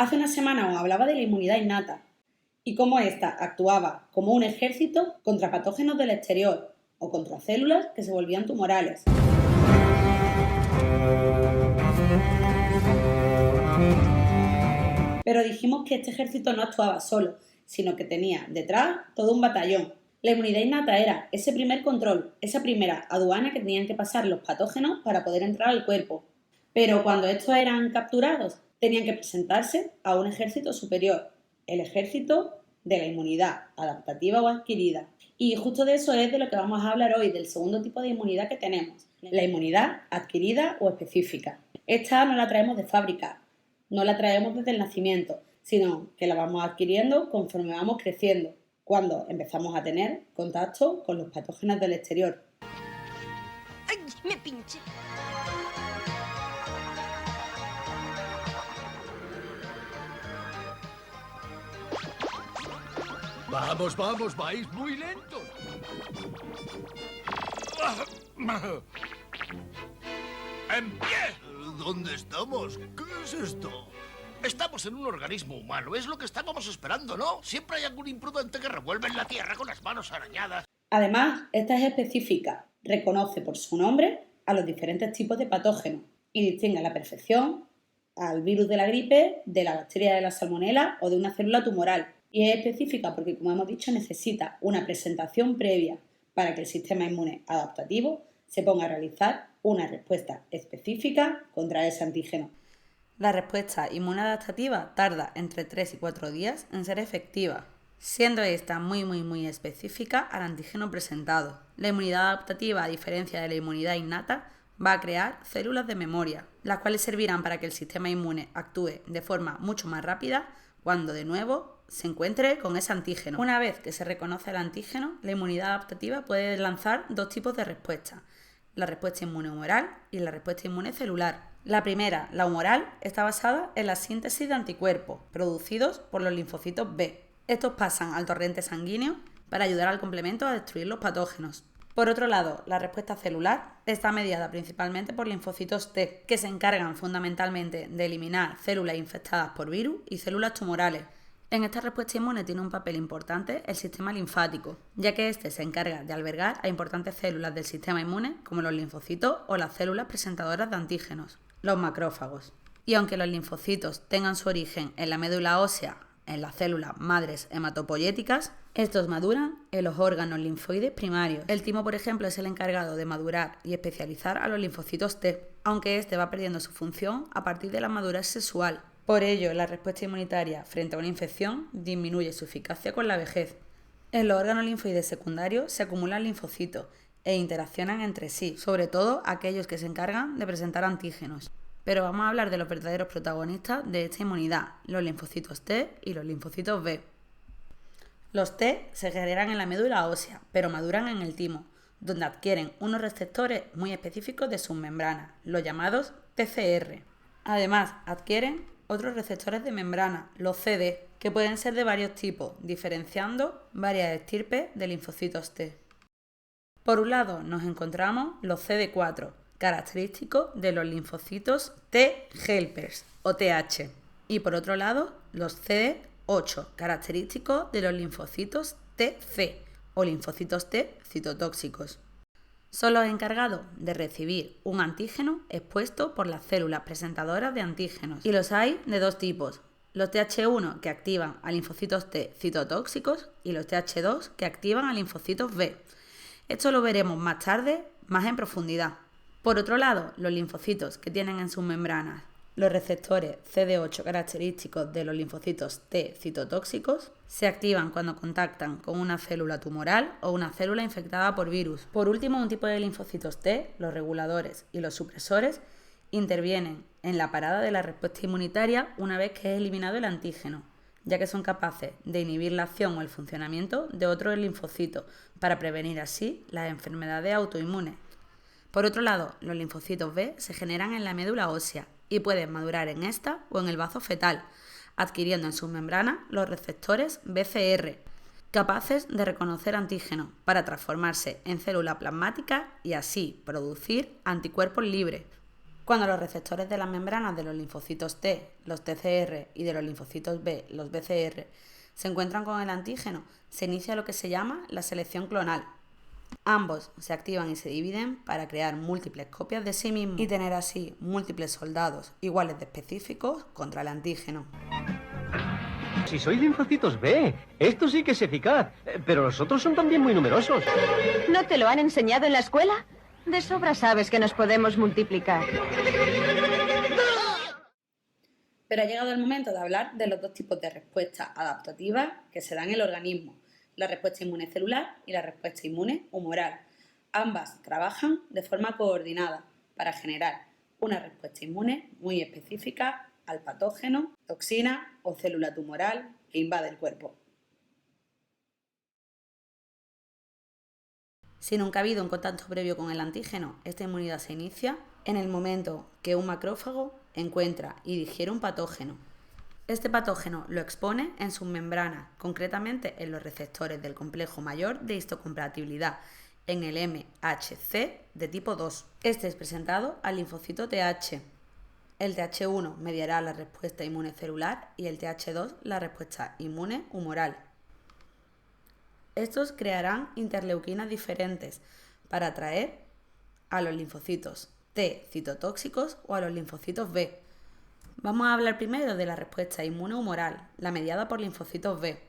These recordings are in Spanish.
Hace una semana os hablaba de la inmunidad innata y cómo ésta actuaba como un ejército contra patógenos del exterior o contra células que se volvían tumorales. Pero dijimos que este ejército no actuaba solo, sino que tenía detrás todo un batallón. La inmunidad innata era ese primer control, esa primera aduana que tenían que pasar los patógenos para poder entrar al cuerpo. Pero cuando estos eran capturados, tenían que presentarse a un ejército superior, el ejército de la inmunidad adaptativa o adquirida. Y justo de eso es de lo que vamos a hablar hoy, del segundo tipo de inmunidad que tenemos, la inmunidad adquirida o específica. Esta no la traemos de fábrica, no la traemos desde el nacimiento, sino que la vamos adquiriendo conforme vamos creciendo, cuando empezamos a tener contacto con los patógenos del exterior. ¡Ay, me pinché! Vamos, vamos, vais muy lentos. ¡En pie! ¿Dónde estamos? ¿Qué es esto? Estamos en un organismo humano. Es lo que estábamos esperando, ¿no? Siempre hay algún imprudente que revuelve en la tierra con las manos arañadas. Además, esta es específica, reconoce por su nombre a los diferentes tipos de patógenos y distingue a la perfección al virus de la gripe, de la bacteria de la salmonela o de una célula tumoral. Y es específica porque, como hemos dicho, necesita una presentación previa para que el sistema inmune adaptativo se ponga a realizar una respuesta específica contra ese antígeno. La respuesta inmune adaptativa tarda entre 3 y 4 días en ser efectiva, siendo esta muy específica al antígeno presentado. La inmunidad adaptativa, a diferencia de la inmunidad innata, va a crear células de memoria, las cuales servirán para que el sistema inmune actúe de forma mucho más rápida cuando de nuevo se encuentre con ese antígeno. Una vez que se reconoce el antígeno, la inmunidad adaptativa puede lanzar dos tipos de respuestas: la respuesta inmune humoral y la respuesta inmune celular. La primera, la humoral, está basada en la síntesis de anticuerpos producidos por los linfocitos B. Estos pasan al torrente sanguíneo para ayudar al complemento a destruir los patógenos. Por otro lado, la respuesta celular está mediada principalmente por linfocitos T, que se encargan fundamentalmente de eliminar células infectadas por virus y células tumorales. En esta respuesta inmune tiene un papel importante el sistema linfático, ya que este se encarga de albergar a importantes células del sistema inmune como los linfocitos o las células presentadoras de antígenos, los macrófagos. Y aunque los linfocitos tengan su origen en la médula ósea, en las células madres hematopoyéticas, estos maduran en los órganos linfoides primarios. El timo, por ejemplo, es el encargado de madurar y especializar a los linfocitos T, aunque este va perdiendo su función a partir de la madurez sexual. Por ello, la respuesta inmunitaria frente a una infección disminuye su eficacia con la vejez. En los órganos linfoides secundarios se acumulan linfocitos e interaccionan entre sí, sobre todo aquellos que se encargan de presentar antígenos. Pero vamos a hablar de los verdaderos protagonistas de esta inmunidad, los linfocitos T y los linfocitos B. Los T se generan en la médula ósea, pero maduran en el timo, donde adquieren unos receptores muy específicos de sus membranas, los llamados TCR. Además, adquieren otros receptores de membrana, los CD, que pueden ser de varios tipos, diferenciando varias estirpes de linfocitos T. Por un lado, nos encontramos los CD4, característicos de los linfocitos T helpers o TH, y por otro lado, los CD8, característicos de los linfocitos TC o linfocitos T citotóxicos. Son los encargados de recibir un antígeno expuesto por las células presentadoras de antígenos, y los hay de dos tipos: los TH1 que activan a linfocitos T citotóxicos y los TH2 que activan a linfocitos B. Esto lo veremos más tarde, más en profundidad. Por otro lado, los linfocitos que tienen en sus membranas los receptores CD8 característicos de los linfocitos T citotóxicos se activan cuando contactan con una célula tumoral o una célula infectada por virus. Por último, un tipo de linfocitos T, los reguladores y los supresores, intervienen en la parada de la respuesta inmunitaria una vez que es eliminado el antígeno, ya que son capaces de inhibir la acción o el funcionamiento de otros linfocitos para prevenir así las enfermedades autoinmunes. Por otro lado, los linfocitos B se generan en la médula ósea y pueden madurar en esta o en el bazo fetal, adquiriendo en sus membranas los receptores BCR, capaces de reconocer antígenos para transformarse en célula plasmática y así producir anticuerpos libres. Cuando los receptores de las membranas de los linfocitos T, los TCR, y de los linfocitos B, los BCR, se encuentran con el antígeno, se inicia lo que se llama la selección clonal. Ambos se activan y se dividen para crear múltiples copias de sí mismos y tener así múltiples soldados iguales de específicos contra el antígeno. Si soy linfocitos B, esto sí que es eficaz, pero los otros son también muy numerosos. ¿No te lo han enseñado en la escuela? De sobra sabes que nos podemos multiplicar. Pero ha llegado el momento de hablar de los dos tipos de respuestas adaptativas que se dan en el organismo, la respuesta inmune celular y la respuesta inmune humoral. Ambas trabajan de forma coordinada para generar una respuesta inmune muy específica al patógeno, toxina o célula tumoral que invade el cuerpo. Si nunca ha habido un contacto previo con el antígeno, esta inmunidad se inicia en el momento que un macrófago encuentra y digiere un patógeno. Este patógeno lo expone en sus membranas, concretamente en los receptores del complejo mayor de histocompatibilidad, en el MHC de tipo 2. Este es presentado al linfocito TH. El TH1 mediará la respuesta inmune celular y el TH2 la respuesta inmune humoral. Estos crearán interleuquinas diferentes para atraer a los linfocitos T citotóxicos o a los linfocitos B. Vamos a hablar primero de la respuesta inmune humoral, la mediada por linfocitos B.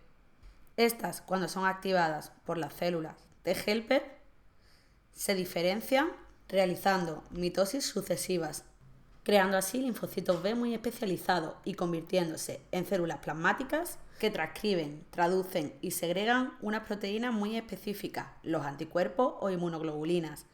Estas, cuando son activadas por las células T helper, se diferencian realizando mitosis sucesivas, creando así linfocitos B muy especializados y convirtiéndose en células plasmáticas que transcriben, traducen y segregan unas proteínas muy específicas, los anticuerpos o inmunoglobulinas,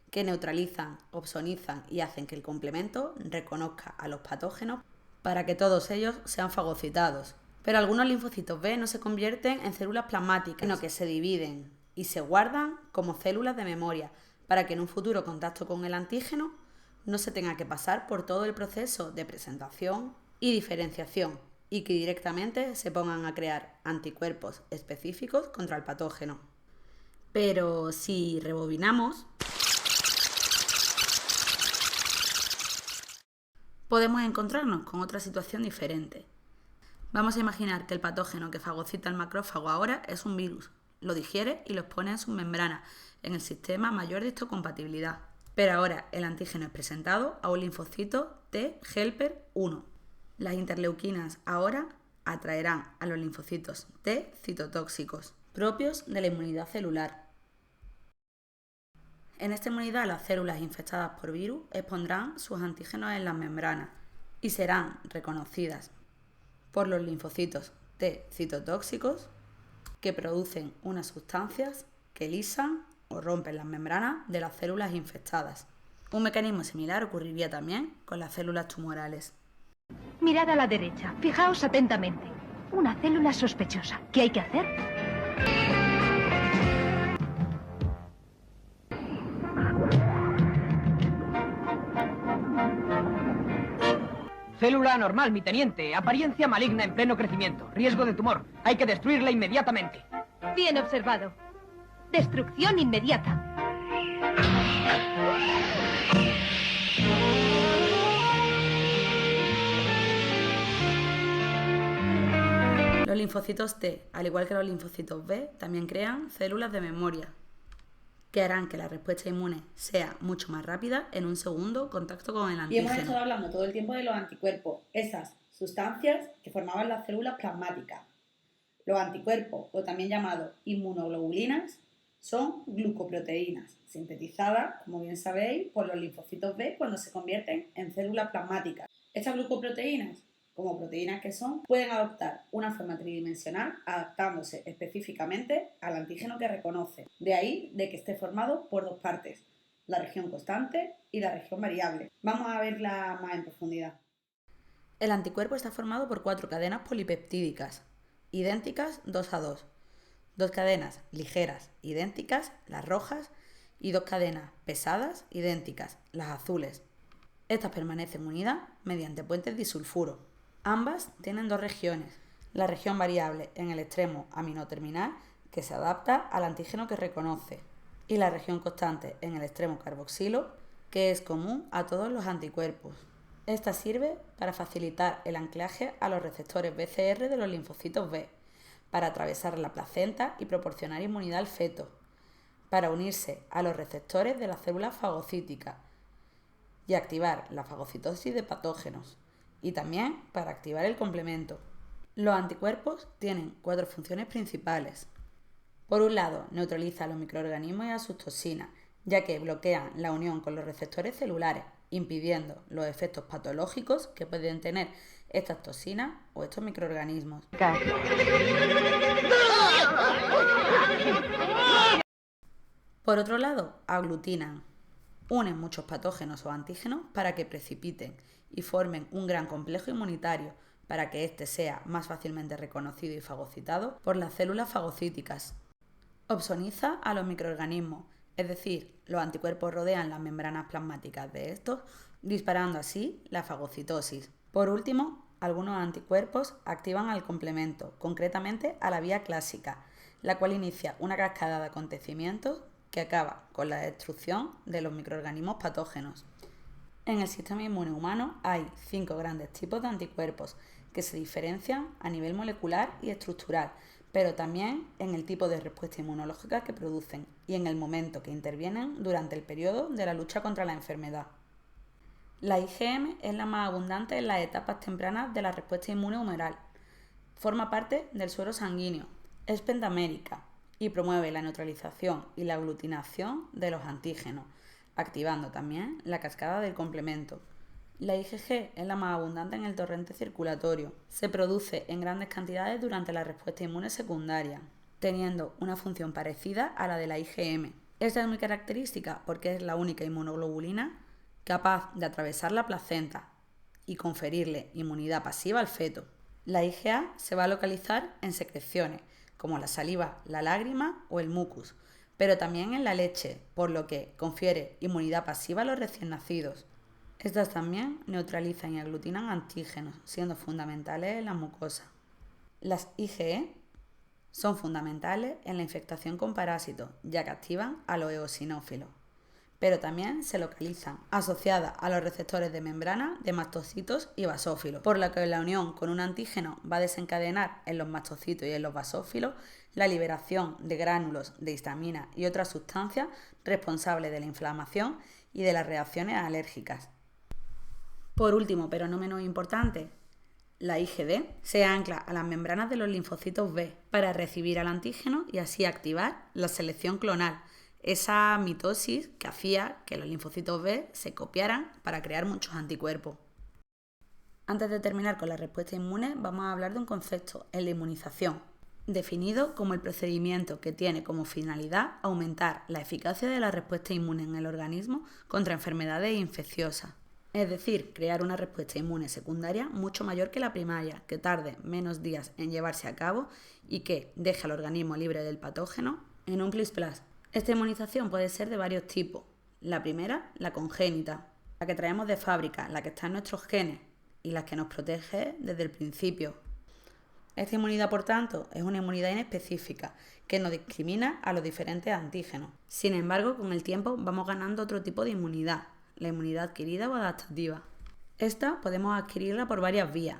que neutralizan, opsonizan y hacen que el complemento reconozca a los patógenos para que todos ellos sean fagocitados. Pero algunos linfocitos B no se convierten en células plasmáticas, sino que se dividen y se guardan como células de memoria para que en un futuro contacto con el antígeno no se tenga que pasar por todo el proceso de presentación y diferenciación y que directamente se pongan a crear anticuerpos específicos contra el patógeno. Pero si rebobinamos, podemos encontrarnos con otra situación diferente. Vamos a imaginar que el patógeno que fagocita el macrófago ahora es un virus, lo digiere y lo expone en sus membranas, en el sistema mayor de histocompatibilidad. Pero ahora el antígeno es presentado a un linfocito T helper 1. Las interleuquinas ahora atraerán a los linfocitos T citotóxicos, propios de la inmunidad celular. En esta inmunidad las células infectadas por virus expondrán sus antígenos en las membranas y serán reconocidas por los linfocitos T citotóxicos que producen unas sustancias que lisan o rompen las membranas de las células infectadas. Un mecanismo similar ocurriría también con las células tumorales. Mirad a la derecha, fijaos atentamente. Una célula sospechosa. ¿Qué hay que hacer? Célula anormal, mi teniente. Apariencia maligna en pleno crecimiento. Riesgo de tumor. Hay que destruirla inmediatamente. Bien observado. Destrucción inmediata. Los linfocitos T, al igual que los linfocitos B, también crean células de memoria, que harán que la respuesta inmune sea mucho más rápida en un segundo contacto con el antígeno. Y hemos estado hablando todo el tiempo de los anticuerpos, esas sustancias que formaban las células plasmáticas. Los anticuerpos, o también llamados inmunoglobulinas, son glucoproteínas, sintetizadas, como bien sabéis, por los linfocitos B cuando se convierten en células plasmáticas. Estas glucoproteínas, como proteínas que son, pueden adoptar una forma tridimensional adaptándose específicamente al antígeno que reconoce. De ahí de que esté formado por dos partes, la región constante y la región variable. Vamos a verla más en profundidad. El anticuerpo está formado por 4 cadenas polipeptídicas, idénticas 2 a 2. 2 cadenas ligeras, idénticas, las rojas, y 2 cadenas pesadas, idénticas, las azules. Estas permanecen unidas mediante puentes disulfuro. Ambas tienen 2 regiones, la región variable en el extremo aminoterminal, que se adapta al antígeno que reconoce, y la región constante en el extremo carboxilo, que es común a todos los anticuerpos. Esta sirve para facilitar el anclaje a los receptores BCR de los linfocitos B, para atravesar la placenta y proporcionar inmunidad al feto, para unirse a los receptores de las células fagocíticas y activar la fagocitosis de patógenos, y también para activar el complemento. Los anticuerpos tienen 4 funciones principales. Por un lado, neutralizan a los microorganismos y a sus toxinas, ya que bloquean la unión con los receptores celulares, impidiendo los efectos patológicos que pueden tener estas toxinas o estos microorganismos. Por otro lado, aglutinan. Unen muchos patógenos o antígenos para que precipiten y formen un gran complejo inmunitario para que éste sea más fácilmente reconocido y fagocitado por las células fagocíticas. Opsoniza a los microorganismos, es decir, los anticuerpos rodean las membranas plasmáticas de estos, disparando así la fagocitosis. Por último, algunos anticuerpos activan al complemento, concretamente a la vía clásica, la cual inicia una cascada de acontecimientos que acaba con la destrucción de los microorganismos patógenos. En el sistema inmune humano hay 5 grandes tipos de anticuerpos que se diferencian a nivel molecular y estructural, pero también en el tipo de respuesta inmunológica que producen y en el momento que intervienen durante el periodo de la lucha contra la enfermedad. La IgM es la más abundante en las etapas tempranas de la respuesta inmune humoral. Forma parte del suero sanguíneo, es pentamérica y promueve la neutralización y la aglutinación de los antígenos, activando también la cascada del complemento. La IgG es la más abundante en el torrente circulatorio. Se produce en grandes cantidades durante la respuesta inmune secundaria, teniendo una función parecida a la de la IgM. Esta es muy característica porque es la única inmunoglobulina capaz de atravesar la placenta y conferirle inmunidad pasiva al feto. La IgA se va a localizar en secreciones, como la saliva, la lágrima o el mucus, pero también en la leche, por lo que confiere inmunidad pasiva a los recién nacidos. Estas también neutralizan y aglutinan antígenos, siendo fundamentales en la mucosa. Las IgE son fundamentales en la infectación con parásitos, ya que activan a los eosinófilos, pero también se localizan asociadas a los receptores de membrana de mastocitos y basófilos, por lo que la unión con un antígeno va a desencadenar en los mastocitos y en los basófilos la liberación de gránulos de histamina y otras sustancias responsables de la inflamación y de las reacciones alérgicas. Por último, pero no menos importante, la IgD se ancla a las membranas de los linfocitos B para recibir al antígeno y así activar la selección clonal, esa mitosis que hacía que los linfocitos B se copiaran para crear muchos anticuerpos. Antes de terminar con la respuesta inmune, vamos a hablar de un concepto, el de inmunización, definido como el procedimiento que tiene como finalidad aumentar la eficacia de la respuesta inmune en el organismo contra enfermedades infecciosas. Es decir, crear una respuesta inmune secundaria mucho mayor que la primaria, que tarde menos días en llevarse a cabo y que deje al organismo libre del patógeno en un plis-plas. Esta inmunización puede ser de varios tipos. La primera, la congénita, la que traemos de fábrica, la que está en nuestros genes y la que nos protege desde el principio. Esta inmunidad, por tanto, es una inmunidad inespecífica que no discrimina a los diferentes antígenos. Sin embargo, con el tiempo vamos ganando otro tipo de inmunidad, la inmunidad adquirida o adaptativa. Esta podemos adquirirla por varias vías.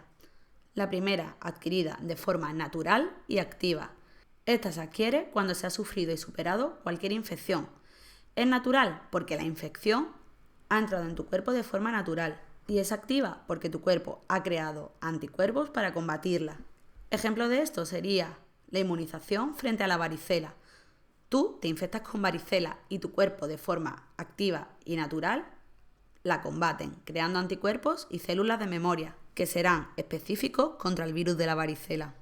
La primera, adquirida de forma natural y activa. Esta se adquiere cuando se ha sufrido y superado cualquier infección. Es natural porque la infección ha entrado en tu cuerpo de forma natural y es activa porque tu cuerpo ha creado anticuerpos para combatirla. Ejemplo de esto sería la inmunización frente a la varicela. Tú te infectas con varicela y tu cuerpo de forma activa y natural la combaten, creando anticuerpos y células de memoria, que serán específicos contra el virus de la varicela.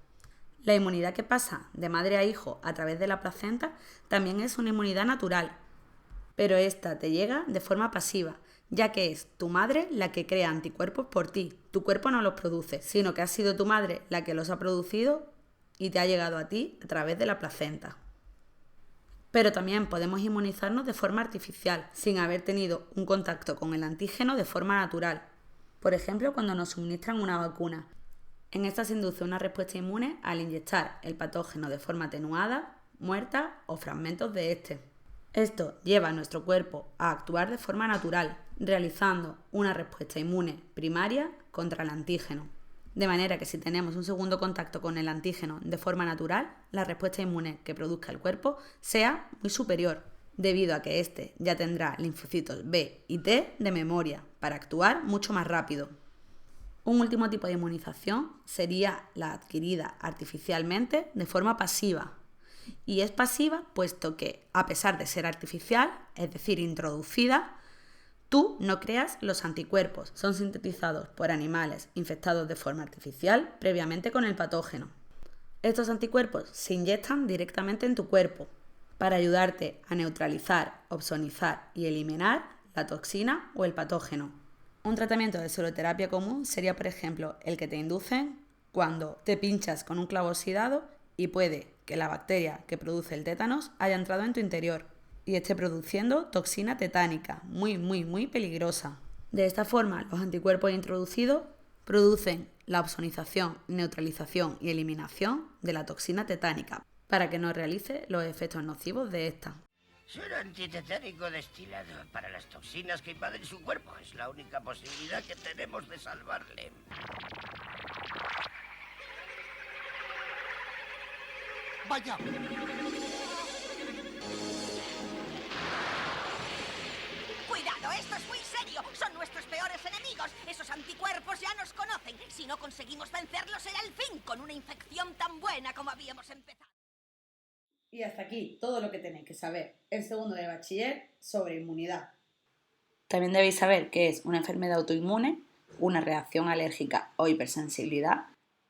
La inmunidad que pasa de madre a hijo a través de la placenta también es una inmunidad natural, pero esta te llega de forma pasiva, ya que es tu madre la que crea anticuerpos por ti. Tu cuerpo no los produce, sino que ha sido tu madre la que los ha producido y te ha llegado a ti a través de la placenta. Pero también podemos inmunizarnos de forma artificial, sin haber tenido un contacto con el antígeno de forma natural. Por ejemplo, cuando nos suministran una vacuna. En esta se induce una respuesta inmune al inyectar el patógeno de forma atenuada, muerta o fragmentos de este. Esto lleva a nuestro cuerpo a actuar de forma natural, realizando una respuesta inmune primaria contra el antígeno. De manera que si tenemos un segundo contacto con el antígeno de forma natural, la respuesta inmune que produzca el cuerpo sea muy superior, debido a que éste ya tendrá linfocitos B y T de memoria para actuar mucho más rápido. Un último tipo de inmunización sería la adquirida artificialmente de forma pasiva. Y es pasiva puesto que, a pesar de ser artificial, es decir, introducida, tú no creas los anticuerpos, son sintetizados por animales infectados de forma artificial previamente con el patógeno. Estos anticuerpos se inyectan directamente en tu cuerpo para ayudarte a neutralizar, opsonizar y eliminar la toxina o el patógeno. Un tratamiento de seroterapia común sería, por ejemplo, el que te inducen cuando te pinchas con un clavo oxidado y puede que la bacteria que produce el tétanos haya entrado en tu interior y esté produciendo toxina tetánica, muy peligrosa. De esta forma, los anticuerpos introducidos producen la opsonización, neutralización y eliminación de la toxina tetánica para que no realice los efectos nocivos de esta. Ser antitetánico destilado para las toxinas que invaden su cuerpo es la única posibilidad que tenemos de salvarle. ¡Vaya! Cuidado, esto es muy serio. Son nuestros peores enemigos. Esos anticuerpos ya nos conocen. Si no conseguimos vencerlos será el fin, con una infección tan buena como habíamos empezado. Y hasta aquí todo lo que tenéis que saber en segundo de bachiller sobre inmunidad. También debéis saber qué es una enfermedad autoinmune, una reacción alérgica o hipersensibilidad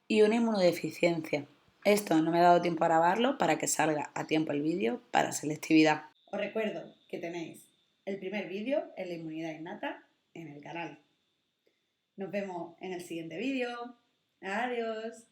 y una inmunodeficiencia. Esto no me he dado tiempo a grabarlo para que salga a tiempo el vídeo para selectividad. Os recuerdo que tenéis el primer vídeo en la inmunidad innata en el canal. Nos vemos en el siguiente vídeo. Adiós.